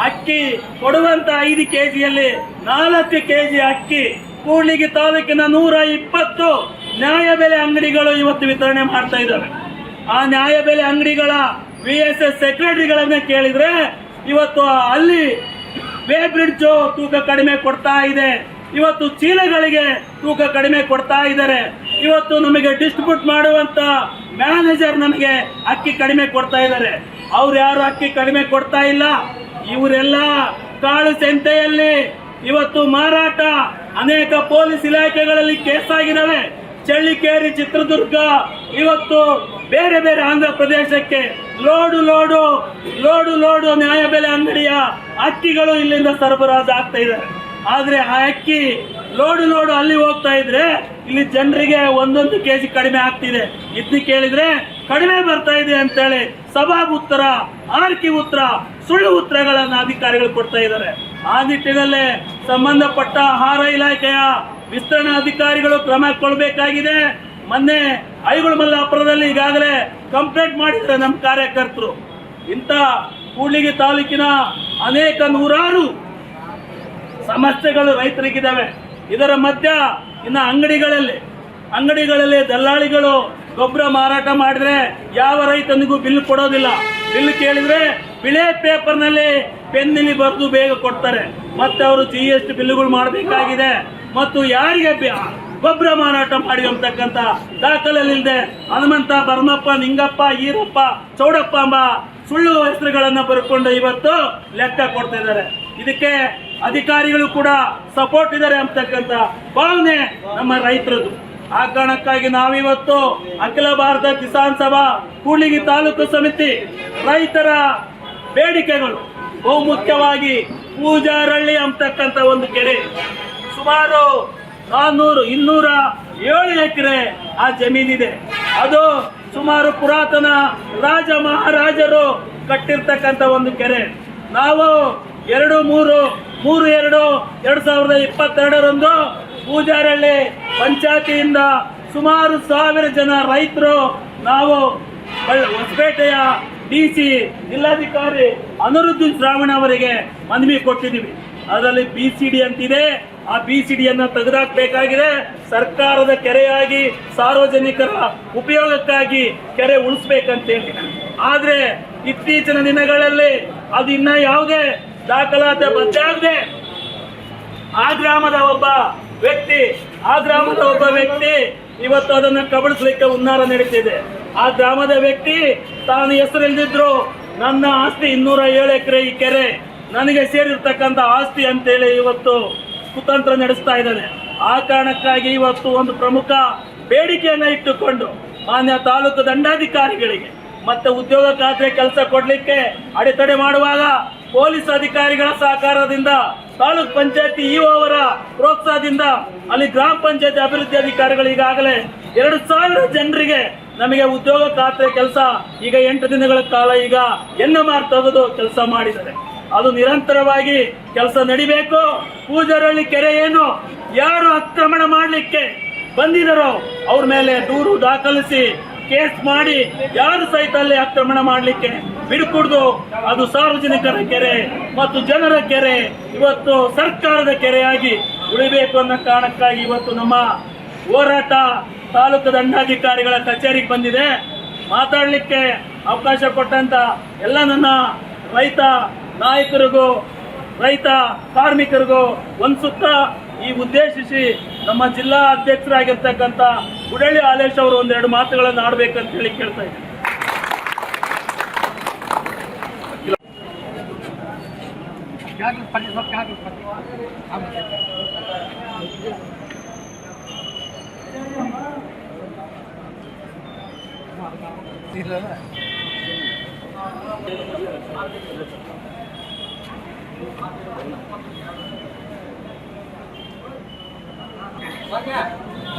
ಅಕ್ಕಿ ಕೊಡುವಂತ 5 ಕೆಜಿಯಲ್ಲಿ 4 ಕೆಜಿ ಅಕ್ಕಿ ಕೂಡ್ಲಿಗಿ ತಾಲೂಕಿನ 120 ನ್ಯಾಯಬೆಲೆ ಅಂಗಡಿಗಳು ಇವತ್ತು ವಿತರಣೆ ಮಾಡ್ತಾ ಇದ್ದಾರೆ. ಆ ನ್ಯಾಯಬೆಲೆ ಅಂಗಡಿಗಳ VSS ಸೆಕ್ರೆಟರಿಗಳನ್ನ ಕೇಳಿದ್ರೆ ಇವತ್ತು ಅಲ್ಲಿ ವೇ ಬ್ರಿಡ್ಜ್ ತೂಕ ಕಡಿಮೆ ಕೊಡ್ತಾ ಇದೆ, ಇವತ್ತು ಚೀಲಗಳಿಗೆ ತೂಕ ಕಡಿಮೆ ಕೊಡ್ತಾ ಇದ್ದಾರೆ, ಇವತ್ತು ನಮಗೆ ಡಿಸ್ಟ್ರಿಬ್ಯೂಟ್ ಮಾಡುವಂತ ಮ್ಯಾನೇಜರ್ ನಮಗೆ ಅಕ್ಕಿ ಕಡಿಮೆ ಕೊಡ್ತಾ ಇದ್ದಾರೆ. ಅವ್ರು ಯಾರು ಅಕ್ಕಿ ಕಡಿಮೆ ಕೊಡ್ತಾ ಇಲ್ಲ. ಇವರೆಲ್ಲ ಕಾಳು ಸಂತೆಯಲ್ಲಿ ಇವತ್ತು ಮಾರಾಟ, ಅನೇಕ ಪೊಲೀಸ್ ಇಲಾಖೆಗಳಲ್ಲಿ ಕೇಸ್ ಆಗಿದ್ದಾವೆ. ಚಳ್ಳಿಕೇರಿ, ಚಿತ್ರದುರ್ಗ, ಇವತ್ತು ಬೇರೆ ಬೇರೆ ಆಂಧ್ರ ಪ್ರದೇಶಕ್ಕೆ ಲೋಡು ಲೋಡು ಲೋಡು ಲೋಡು ನ್ಯಾಯಬೆಲೆ ಅಂಗಡಿಯ ಅಕ್ಕಿಗಳು ಇಲ್ಲಿಂದ ಸರಬರಾಜು ಆಗ್ತಾ ಇದೆ. ಆದ್ರೆ ಆ ಅಕ್ಕಿ ಲೋಡು ಲೋಡು ಅಲ್ಲಿ ಹೋಗ್ತಾ ಇದ್ರೆ ಇಲ್ಲಿ ಜನರಿಗೆ 1 ಕೆಜಿ ಕಡಿಮೆ ಆಗ್ತಿದೆ. ಇದನ್ನ ಕೇಳಿದ್ರೆ ಕಡಿಮೆ ಬರ್ತಾ ಇದೆ ಅಂತೇಳಿ ಸಬಾಬ್ ಉತ್ತರ, ಆರ್ಕಿ ಉತ್ತರ, ಸುಳ್ಳು ಉತ್ತರಗಳನ್ನ ಅಧಿಕಾರಿಗಳು ಕೊಡ್ತಾ ಇದ್ದಾರೆ. ಆ ನಿಟ್ಟಿನಲ್ಲೇ ಸಂಬಂಧಪಟ್ಟ ಆಹಾರ ಇಲಾಖೆಯ ವಿಸ್ತರಣಾ ಅಧಿಕಾರಿಗಳು ಕ್ರಮ ಕೊಡಬೇಕಾಗಿದೆ. ಮೊನ್ನೆ ಐಗುಳಮಲ್ಲಾಪುರದಲ್ಲಿ ಈಗಾಗಲೇ ಕಂಪ್ಲೇಂಟ್ ಮಾಡಿದ್ದಾರೆ ನಮ್ಮ ಕಾರ್ಯಕರ್ತರು. ಇಂಥ ಕೂಡ್ಲಿಗಿ ತಾಲೂಕಿನ ಅನೇಕ ನೂರಾರು ಸಮಸ್ಯೆಗಳು ರೈತರಿಗಿದ್ದಾವೆ. ಇದರ ಮಧ್ಯ ಇನ್ನು ಅಂಗಡಿಗಳಲ್ಲಿ ದಲ್ಲಾಳಿಗಳು ಗೊಬ್ಬರ ಮಾರಾಟ ಮಾಡಿದ್ರೆ ಯಾವ ರೈತನಿಗೂ ಬಿಲ್ ಕೊಡೋದಿಲ್ಲ. ಬಿಲ್ ಕೇಳಿದ್ರೆ ಬಿಳೆ ಪೇಪರ್ನಲ್ಲಿ ಪೆನ್ನಲ್ಲಿ ಬರೆದು ಬೇಗ ಕೊಡ್ತಾರೆ. ಮತ್ತೆ ಅವರು GST ಬಿಲ್ಗಳು ಮಾಡಬೇಕಾಗಿದೆ. ಮತ್ತು ಯಾರಿಗೆ ಗೊಬ್ಬರ ಮಾರಾಟ ಮಾಡಿ ಅಂತಕ್ಕಂಥ ದಾಖಲೆಯಿಲ್ಲದೆ ಹನುಮಂತ, ಭರಮಪ್ಪ, ನಿಂಗಪ್ಪ, ಈರಪ್ಪ, ಚೌಡಪ್ಪ ಎಂಬ ಸುಳ್ಳು ಹೆಸರುಗಳನ್ನ ಬರ್ಕೊಂಡು ಇವತ್ತು ಲೆಕ್ಕ ಕೊಡ್ತಾ ಇದ್ದಾರೆ. ಇದಕ್ಕೆ ಅಧಿಕಾರಿಗಳು ಕೂಡ ಸಪೋರ್ಟ್ ಇದ್ದಾರೆ ಅಂತಕ್ಕಂಥ ಭಾವನೆ ನಮ್ಮ ರೈತರದು. ಆ ಕಾರಣಕ್ಕಾಗಿ ನಾವಿವತ್ತು ಅಖಿಲ ಭಾರತ ಕಿಸಾನ್ ಸಭಾ ಕೂಡ್ಲಿಗಿ ತಾಲೂಕು ಸಮಿತಿ ರೈತರ ಬೇಡಿಕೆಗಳು ಬಹುಮುಖ್ಯವಾಗಿ ಪೂಜಾರಳ್ಳಿ ಅಂತಕ್ಕಂಥ ಒಂದು ಕೆರೆ, ಸುಮಾರು 207 ಎಕರೆ ಆ ಜಮೀನಿದೆ. ಅದು ಸುಮಾರು ಪುರಾತನ ರಾಜ ಮಹಾರಾಜರು ಕಟ್ಟಿರ್ತಕ್ಕಂಥ ಒಂದು ಕೆರೆ. ನಾವು 3/2/2022 ಪೂಜಾರಳ್ಳಿ ಪಂಚಾಯತಿಯಿಂದ ಸುಮಾರು 1000 ಜನ ರೈತರು ನಾವು ಹೊಸಪೇಟೆಯ DC ಜಿಲ್ಲಾಧಿಕಾರಿ ಅನಿರುದ್ಧೀನ್ ಶ್ರಾವಣ ಅವರಿಗೆ ಮನವಿ ಕೊಟ್ಟಿದ್ದೀವಿ. ಅದರಲ್ಲಿ BCD ಅಂತಿದೆ. ಆ BCDಯನ್ನ ತೆಗೆದುಹಾಕಬೇಕಾಗಿದೆ. ಸರ್ಕಾರದ ಕೆರೆಯಾಗಿ ಸಾರ್ವಜನಿಕರ ಉಪಯೋಗಕ್ಕಾಗಿ ಕೆರೆ ಉಳಿಸಬೇಕಂತೇಳಿ. ಆದ್ರೆ ಇತ್ತೀಚಿನ ದಿನಗಳಲ್ಲಿ ಅದು ಇನ್ನ ಯಾವುದೇ ದಾಖಲಾತಿ ಬದ್ದಾಗದೆ ಆ ಗ್ರಾಮದ ಒಬ್ಬ ವ್ಯಕ್ತಿ ಇವತ್ತು ಅದನ್ನ ಕಬಳಿಸಲಿಕ್ಕೆ ಹುನ್ನಾರ ನಡೀತಿದೆ. ಆ ಗ್ರಾಮದ ವ್ಯಕ್ತಿ ತಾನು ಹೆಸರಿಲ್ದಿದ್ರು ನನ್ನ ಆಸ್ತಿ 207 ಎಕರೆ ಈ ಕೆರೆ ನನಗೆ ಸೇರಿರ್ತಕ್ಕಂಥ ಆಸ್ತಿ ಅಂತೇಳಿ ಇವತ್ತು ಕುತಂತ್ರ ನಡೆಸ್ತಾ ಇದ್ದಾನೆ. ಆ ಕಾರಣಕ್ಕಾಗಿ ಇವತ್ತು ಒಂದು ಪ್ರಮುಖ ಬೇಡಿಕೆಯನ್ನ ಇಟ್ಟುಕೊಂಡು ಮಾನ್ಯ ತಾಲೂಕು ದಂಡಾಧಿಕಾರಿಗಳಿಗೆ ಮತ್ತೆ ಉದ್ಯೋಗ ಖಾತ್ರಿ ಕೆಲಸ ಕೊಡ್ಲಿಕ್ಕೆ ಅಡೆತಡೆ ಮಾಡುವಾಗ ಪೊಲೀಸ್ ಅಧಿಕಾರಿಗಳ ಸಹಕಾರದಿಂದ, ತಾಲೂಕ್ ಪಂಚಾಯತಿ ಇಒ ಅವರ ಪ್ರೋತ್ಸಾಹದಿಂದ ಅಲ್ಲಿ ಗ್ರಾಮ ಪಂಚಾಯತಿ ಅಭಿವೃದ್ಧಿ ಅಧಿಕಾರಿಗಳು ಈಗಾಗಲೇ 2000 ಜನರಿಗೆ ನಮಗೆ ಉದ್ಯೋಗ ಖಾತ್ರಿ ಕೆಲಸ ಈಗ 8 ದಿನಗಳ ಕಾಲ ಈಗ NMR ತೆಗೆದು ಕೆಲಸ ಮಾಡಿದ್ದಾರೆ. ಅದು ನಿರಂತರವಾಗಿ ಕೆಲಸ ನಡಿಬೇಕು. ಪೂಜಾರಳ್ಳಿ ಕೆರೆ ಏನು ಯಾರು ಅಕ್ರಮಣ ಮಾಡಲಿಕ್ಕೆ ಬಂದಿದ್ದಾರೋ ಅವ್ರ ಮೇಲೆ ದೂರು ದಾಖಲಿಸಿ ಕೇಸ್ ಮಾಡಿ ಯಾರು ಸಹಿತ ಅಲ್ಲಿ ಆಕ್ರಮಣ ಮಾಡಲಿಕ್ಕೆ ಬಿಡುಕೂಡ್ದು. ಅದು ಸಾರ್ವಜನಿಕರ ಕೆರೆ ಮತ್ತು ಜನರ ಕೆರೆ ಇವತ್ತು ಸರ್ಕಾರದ ಕೆರೆಯಾಗಿ ಉಳಿಬೇಕು ಅನ್ನೋ ಕಾರಣಕ್ಕಾಗಿ ಇವತ್ತು ನಮ್ಮ ಹೋರಾಟ ತಾಲೂಕು ದಂಡಾಧಿಕಾರಿಗಳ ಕಚೇರಿಗೆ ಬಂದಿದೆ. ಮಾತಾಡಲಿಕ್ಕೆ ಅವಕಾಶ ಕೊಟ್ಟಂತ ಎಲ್ಲ ನನ್ನ ರೈತ ನಾಯಕರಿಗೂ ರೈತ ಕಾರ್ಮಿಕರಿಗೂ ಒಂದು ಸುತ್ತ ಈ ಉದ್ದೇಶಿಸಿ ನಮ್ಮ ಜಿಲ್ಲಾ ಅಧ್ಯಕ್ಷರಾಗಿರ್ತಕ್ಕಂಥ ಗುಡಳ್ಳಿ ಹಾಲೇಶ್ ಅವರು 1-2 ಮಾತುಗಳನ್ನು ಆಡಬೇಕಂತ ಹೇಳಿ ಕೇಳ್ತಾ ಇದ್ದೀನಿ. ಮಾನ್ಯ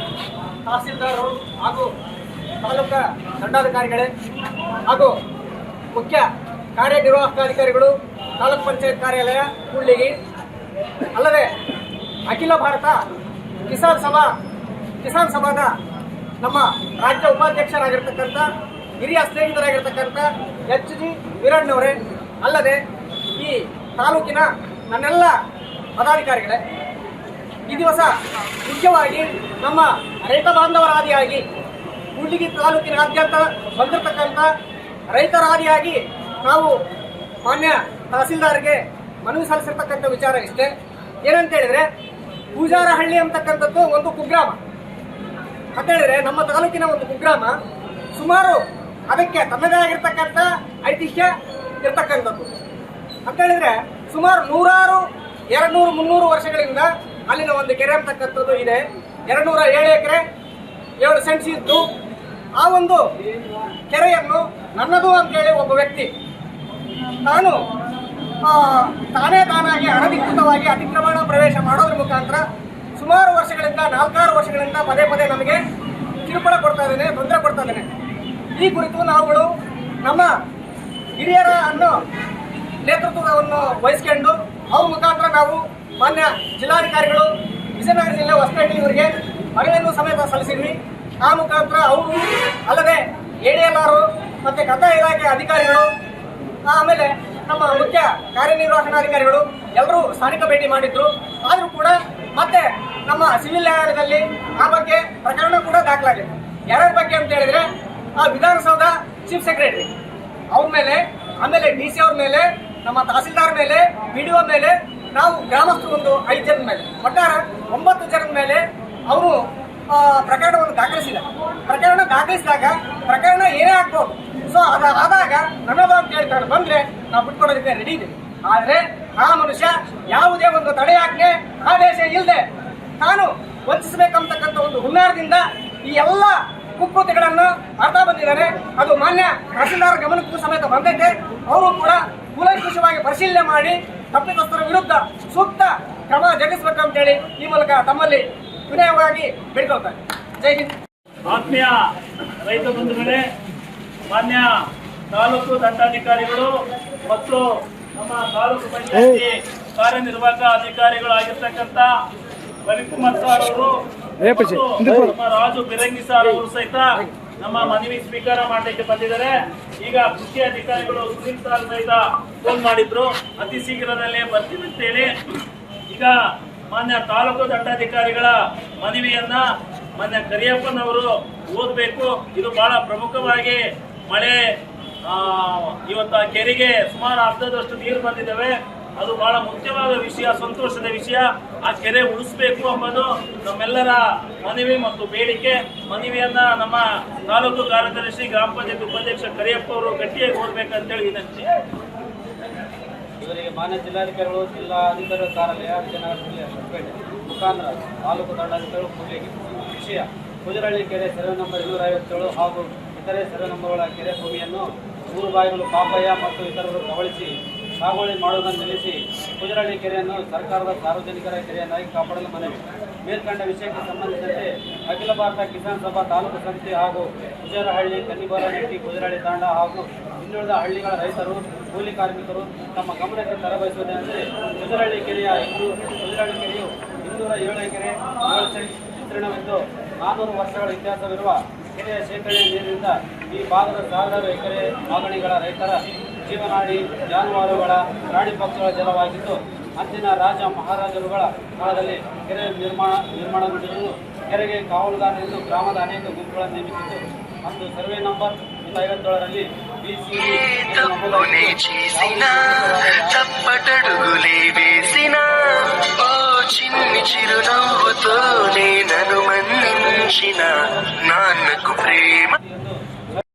ತಹಸೀಲ್ದಾರರು ಹಾಗೂ ತಾಲೂಕಾ ದಂಡಾಧಿಕಾರಿಗಳೇ ಹಾಗೂ ಮುಖ್ಯ ಕಾರ್ಯನಿರ್ವಾಹಕಾಧಿಕಾರಿಗಳು, ತಾಲೂಕ್ ಪಂಚಾಯತ್ ಕಾರ್ಯಾಲಯ ಕೂಡ್ಲಿಗಿ, ಅಲ್ಲದೆ ಅಖಿಲ ಭಾರತ ಕಿಸಾನ್ ಸಭಾದ ನಮ್ಮ ರಾಜ್ಯ ಉಪಾಧ್ಯಕ್ಷರಾಗಿರ್ತಕ್ಕಂಥ ಹಿರಿಯ ಸ್ನೇಹಿತರಾಗಿರ್ತಕ್ಕಂಥ HG ವೀರಣ್ಣವರೇ, ಅಲ್ಲದೆ ಈ ತಾಲೂಕಿನ ನನ್ನೆಲ್ಲ ಪದಾಧಿಕಾರಿಗಳೇ, ಈ ದಿವಸ ಮುಖ್ಯವಾಗಿ ನಮ್ಮ ರೈತ ಬಾಂಧವರಾದಿಯಾಗಿ ಕೂಡ್ಲಿಗಿ ತಾಲೂಕಿನಾದ್ಯಂತ ಬಂದಿರತಕ್ಕಂಥ ರೈತರಾದಿಯಾಗಿ ನಾವು ಮಾನ್ಯ ತಹಸೀಲ್ದಾರ್ಗೆ ಮನವಿ ಸಲ್ಲಿಸಿರ್ತಕ್ಕಂಥ ವಿಚಾರ ಇಷ್ಟೇ. ಏನಂತ ಹೇಳಿದ್ರೆ, ಪೂಜಾರಹಳ್ಳಿ ಅಂತಕ್ಕಂಥದ್ದು ಒಂದು ಕುಗ್ರಾಮ ಅಂತ ಹೇಳಿದ್ರೆ, ನಮ್ಮ ತಾಲೂಕಿನ ಒಂದು ಕುಗ್ರಾಮ. ಸುಮಾರು ಅದಕ್ಕೆ ತನ್ನದೇ ಆಗಿರ್ತಕ್ಕಂಥ ಐತಿಹ್ಯ ಇರ್ತಕ್ಕಂಥದ್ದು ಅಂತ ಹೇಳಿದ್ರೆ, ಸುಮಾರು 100, 200, 300 ವರ್ಷಗಳಿಂದ ಅಲ್ಲಿನ ಒಂದು ಕೆರೆ ಅಂತಕ್ಕಂಥದ್ದು ಇದೆ. 207 ಎಕರೆ 7 ಸೆಂಟ್ಸ್ ಇದ್ದು, ಆ ಒಂದು ಕೆರೆಯನ್ನು ನನ್ನದು ಅಂತೇಳಿ ಒಬ್ಬ ವ್ಯಕ್ತಿ ತಾನಾಗಿ ಅನಧಿಕೃತವಾಗಿ ಅತಿಕ್ರಮಣ ಪ್ರವೇಶ ಮಾಡೋದ್ರ ಮುಖಾಂತರ ಸುಮಾರು ವರ್ಷಗಳಿಂದ 4-6 ವರ್ಷಗಳಿಂದ ಪದೇ ಪದೇ ನಮಗೆ ಕಿರುಕುಳ ಕೊಡ್ತಾ ಇದ್ದೇನೆ, ತೊಂದರೆ ಕೊಡ್ತಾ ಇದ್ದೇನೆ. ಈ ಕುರಿತು ನಾವುಗಳು ನಮ್ಮ ಹಿರಿಯರ ನೇತೃತ್ವವನ್ನು ವಹಿಸಿಕೊಂಡು ಅವ್ರ ಮುಖಾಂತರ ನಾವು ಮಾನ್ಯ ಜಿಲ್ಲಾಧಿಕಾರಿಗಳು ವಿಜಯನಗರ ಜಿಲ್ಲೆ ಹೊಸಪೇಟೆ ಇವರಿಗೆ ಮನವಿಯನ್ನು ಸಮೇತ ಸಲ್ಲಿಸಿದ್ವಿ. ಆ ಮುಖಾಂತರ ಅವರು ಅಲ್ಲದೆ ADLR ಮತ್ತೆ ಕಂದಾಯ ಇಲಾಖೆ ಅಧಿಕಾರಿಗಳು, ಆಮೇಲೆ ನಮ್ಮ ಮುಖ್ಯ ಕಾರ್ಯನಿರ್ವಹಣಾಧಿಕಾರಿಗಳು ಎಲ್ಲರೂ ಸ್ಥಾನಿಕ ಭೇಟಿ ಮಾಡಿದ್ರು. ಆದರೂ ಕೂಡ ಮತ್ತೆ ನಮ್ಮ ಸಿವಿಲ್ ನ್ಯಾಯಾಲಯದಲ್ಲಿ ಆ ಬಗ್ಗೆ ಪ್ರಕರಣ ಕೂಡ ದಾಖಲಾಗಿದೆ. ಯಾರ್ಯಾರ ಬಗ್ಗೆ ಅಂತ ಹೇಳಿದ್ರೆ, ಆ ವಿಧಾನಸೌಧ ಚೀಫ್ ಸೆಕ್ರೆಟರಿ ಅವ್ರ ಮೇಲೆ, ಆಮೇಲೆ DC ಅವ್ರ ಮೇಲೆ, ನಮ್ಮ ತಹಸೀಲ್ದಾರ್ ಮೇಲೆ, PDO ಮೇಲೆ, ನಾವು ಗ್ರಾಮಸ್ಥರು ಒಂದು 5 ಜನರ ಮೇಲೆ, ಒಟ್ಟಾರೆ 9 ಜನರ ಮೇಲೆ ಅವರು ಪ್ರಕರಣವನ್ನು ದಾಖಲಿಸಿದಾಗ ಪ್ರಕರಣ ಏನೇ ಆಗ್ಬೋದು. ಸೊ ಅದಾದಾಗ ನನ್ನದು ಅಂತ ಹೇಳ್ತಾರೆ ಬಂದ್ರೆ ನಾವು ಬಿಟ್ಕೊಡೋದಕ್ಕೆ ರೆಡಿ ಇದೆ. ಆದ್ರೆ ಆ ಮನುಷ್ಯ ಯಾವುದೇ ಒಂದು ತಡೆಯಾಜ್ಞೆ ಆದೇಶ ಇಲ್ಲದೆ ತಾನು ವಂಚಿಸಬೇಕಂತಕ್ಕಂಥ ಒಂದು ಹುನ್ನಾರದಿಂದ ಈ ಎಲ್ಲ ಕುಕೃತಿಗಳನ್ನು ಮಾಡ್ತಾ ಬಂದಿದ್ದಾರೆ. ಅದು ಮಾನ್ಯ ತಹಸೀಲ್ದಾರ್ ಗಮನಕ್ಕೂ ಸಮೇತ ಬಂದೈತೆ. ಅವರು ಕೂಡ ಕೂಲಂಕುಷವಾಗಿ ಪರಿಶೀಲನೆ ಮಾಡಿ ತಪ್ಪಿತಸ್ಥರ ವಿರುದ್ಧ ಸೂಕ್ತ ಕ್ರಮ ಜರುಗಿಸಬೇಕಂತೇಳಿ ಈ ಮೂಲಕ ತಮ್ಮಲ್ಲಿ ವಿನಯವಾಗಿ ಬೇಡಿಕೊಳ್ತಾರೆ. ಜೈ ಹಿಂದ್. ಆತ್ಮೀಯ ರೈತ ಬಂಧುಗಳೇ, ಮಾನ್ಯ ತಾಲೂಕು ದಂಡಾಧಿಕಾರಿಗಳು ಮತ್ತು ನಮ್ಮ ತಾಲೂಕು ಪಂಚಾಯತಿ ಕಾರ್ಯನಿರ್ವಾಹಕ ಅಧಿಕಾರಿಗಳಾಗಿರ್ತಕ್ಕಂಥ ರವಿಕುಮಾರ್ ಸರ್ ಅವರು, ನಮ್ಮ ರಾಜು ಬಿರಂಗಿ ಸರ್ ಅವರು ಸಹಿತ ನಮ್ಮ ಮನವಿ ಸ್ವೀಕಾರ ಮಾಡಲಿಕ್ಕೆ ಬಂದಿದ್ದಾರೆ. ಈಗ ಕೃಷಿ ಅಧಿಕಾರಿಗಳು ಸುನೀಲ್ ಸರ್ ಸಹಿತ ಫೋನ್ ಮಾಡಿದ್ರು, ಅತಿ ಶೀಘ್ರದಲ್ಲೇ ಬರ್ತೀವಿ ಅಂತೇಳಿ. ಈಗ ಮಾನ್ಯ ತಾಲೂಕು ದಂಡಾಧಿಕಾರಿಗಳ ಮನವಿಯನ್ನ ಮಾನ್ಯ ಕರಿಯಪ್ಪನವರು ಓದಬೇಕು. ಇದು ಬಹಳ ಪ್ರಮುಖವಾಗಿ ಮಳೆ ಇವತ್ತು ಕೆರೆಗೆ ಸುಮಾರು ಅರ್ಧದಷ್ಟು ನೀರು ಬಂದಿದ್ದಾವೆ. ಅದು ಬಹಳ ಮುಖ್ಯವಾದ ವಿಷಯ, ಸಂತೋಷದ ವಿಷಯ. ಆ ಕೆರೆ ಉಳಿಸಬೇಕು ಎಂಬುದು ನಮ್ಮೆಲ್ಲರ ಮನವಿ ಮತ್ತು ಬೇಡಿಕೆ. ಮನವಿಯನ್ನ ನಮ್ಮ ತಾಲೂಕು ಕಾರ್ಯದರ್ಶಿ ಗ್ರಾಮ ಪಂಚಾಯತ್ ಉಪಾಧ್ಯಕ್ಷ ಕರಿಯಪ್ಪ ಅವರು ಗಟ್ಟಿಯಾಗಿ ಓದಬೇಕಂತೇಳಿ ವಿನಂತಿ. ಇವರಿಗೆ ಮಾನ್ಯ ಜಿಲ್ಲಾಧಿಕಾರಿಗಳು, ಜಿಲ್ಲಾ ಅಧಿಕಾರಿಗಳ ಕಾರ್ಯಾಲಯ, ವಿಜಯನಗರ ಜಿಲ್ಲೆ ಹೊಸಪೇಟೆ ಮುಖಾಂತರ ತಾಲೂಕು ದಂಡಾಧಿಕಾರಿಗಳು ಕೂಡಲಿಗೆ ವಿಷಯ ಕುಜರಹಳ್ಳಿ ಕೆರೆ ಸರ್ವೆ ನಂಬರ್ 257 ಹಾಗೂ ಇತರೆ ಸರ್ವೆ ನಂಬರ್ಗಳ ಕೆರೆ ಭೂಮಿಯನ್ನು ಊರು ಬಾಯಿಗಳು ಪಾಪಯ್ಯ ಮತ್ತು ಇತರರು ಕಬಳಿಸಿ ಸಾಗುವಳಿ ಮಾಡುವುದನ್ನು ನಿಲ್ಲಿಸಿ ಕುಜರಹಳ್ಳಿ ಕೆರೆಯನ್ನು ಸರ್ಕಾರದ ಸಾರ್ವಜನಿಕರ ಕೆರೆಯನ್ನಾಗಿ ಕಾಪಾಡಲು ಮನವಿ. ಮೇಲ್ಕಂಡ ವಿಷಯಕ್ಕೆ ಸಂಬಂಧಿಸಿದಂತೆ ಅಖಿಲ ಭಾರತ ಕಿಸಾನ್ ಸಭಾ ತಾಲೂಕು ಸಮಿತಿ ಹಾಗೂ ಕುಜರಹಳ್ಳಿ, ಕನ್ನಿಬಾರನಟ್ಟಿ, ಕುಜರಹಳ್ಳಿ ತಾಂಡ ಹಾಗೂ ಇನ್ನುಳಿದ ಹಳ್ಳಿಗಳ ರೈತರು, ಕೂಲಿ ಕಾರ್ಮಿಕರು ತಮ್ಮ ಗಮನಕ್ಕೆ ತರಬಯಸುವುದೆಂದರೆ ಕುಜರಹಳ್ಳಿ ಕೆರೆಯು 207 ಎಕರೆ 7 ಸೆಂಟ್ ವಿಸ್ತೀರ್ಣವಿದ್ದು 400 ವರ್ಷಗಳ ಇತಿಹಾಸವಿರುವ ಕೆರೆಯ ಶೇಖರಣೆ ನೀರಿನಿಂದ ಈ ಭಾಗದ ಸಾವಿರಾರು ಎಕರೆ ಮಾಗಣಿಗಳ ರೈತರ ಜೀವನಾಡಿ, ಜಾನುವಾರುಗಳ, ಪ್ರಾಣಿ ಪಕ್ಷಿಗಳ ಜಲವಾಗಿದ್ದು ಅಂದಿನ ರಾಜ ಮಹಾರಾಜರುಗಳ ಕಾಲದಲ್ಲಿ ಕೆರೆ ನಿರ್ಮಾಣಗೊಂಡಿದ್ದು ಕೆರೆಗೆ ಕಾವಲುಗಾರರೆಂದು ಗ್ರಾಮದ ಅನೇಕ ಗುಂಪುಗಳನ್ನು ನೇಮಿಸಿದ್ದು ಅಂದು ಸರ್ವೆ ನಂಬರ್ 257ರಲ್ಲಿ చప్పటడుగులే వేసిన ఓ చిన్ని చిరునవ్వుతోనే నన్ను మన్నించిన నాన్నకు ప్రేమ